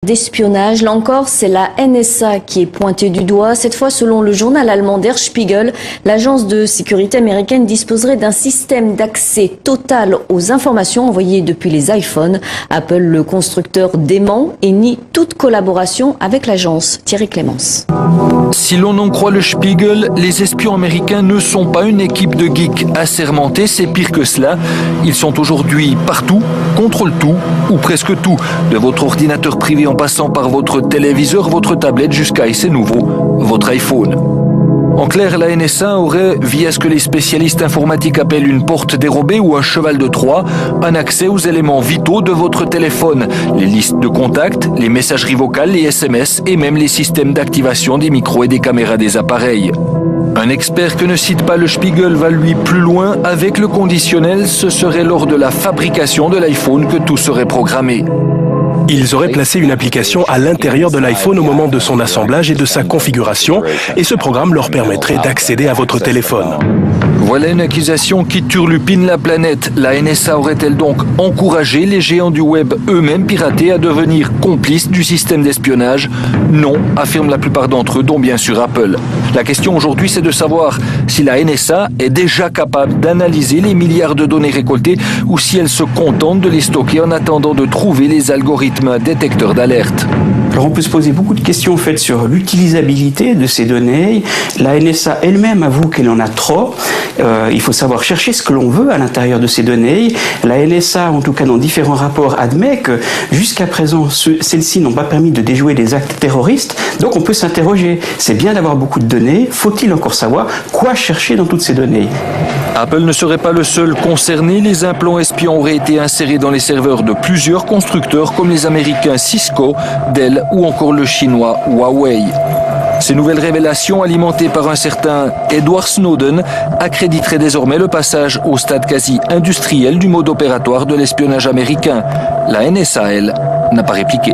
D'espionnage, là encore, c'est la NSA qui est pointée du doigt. Cette fois, selon le journal allemand Der Spiegel, l'agence de sécurité américaine disposerait d'un système d'accès total aux informations envoyées depuis les iPhones. Apple, le constructeur, dément et nie toute collaboration avec l'agence. Thierry Clémence. Si l'on en croit le Spiegel, les espions américains ne sont pas une équipe de geeks assermentés, c'est pire que cela. Ils sont aujourd'hui partout, contrôlent tout, ou presque tout, de votre ordinateur privé en passant par votre téléviseur, votre tablette jusqu'à, et c'est nouveau, votre iPhone. En clair, la NSA aurait, via ce que les spécialistes informatiques appellent une porte dérobée ou un cheval de Troie, un accès aux éléments vitaux de votre téléphone, les listes de contacts, les messageries vocales, les SMS et même les systèmes d'activation des micros et des caméras des appareils. Un expert que ne cite pas le Spiegel va lui plus loin. Avec le conditionnel, ce serait lors de la fabrication de l'iPhone que tout serait programmé. Ils auraient placé une application à l'intérieur de l'iPhone au moment de son assemblage et de sa configuration, et ce programme leur permettrait d'accéder à votre téléphone. Voilà une accusation qui turlupine la planète. La NSA aurait-elle donc encouragé les géants du web eux-mêmes piratés à devenir complices du système d'espionnage? Non, affirment la plupart d'entre eux, dont bien sûr Apple. La question aujourd'hui, c'est de savoir si la NSA est déjà capable d'analyser les milliards de données récoltées ou si elle se contente de les stocker en attendant de trouver les algorithmes détecteurs d'alerte. Alors on peut se poser beaucoup de questions en fait sur l'utilisabilité de ces données. La NSA elle-même avoue qu'elle en a trop. Il faut savoir chercher ce que l'on veut à l'intérieur de ces données. La NSA, en tout cas dans différents rapports, admet que jusqu'à présent, celles-ci n'ont pas permis de déjouer des actes terroristes. Donc on peut s'interroger. C'est bien d'avoir beaucoup de données. Faut-il encore savoir quoi chercher dans toutes ces données? Apple ne serait pas le seul concerné. Les implants espions auraient été insérés dans les serveurs de plusieurs constructeurs comme les Américains Cisco, Dell ou encore le chinois Huawei. Ces nouvelles révélations, alimentées par un certain Edward Snowden, accréditeraient désormais le passage au stade quasi industriel du mode opératoire de l'espionnage américain. La NSA, elle, n'a pas répliqué.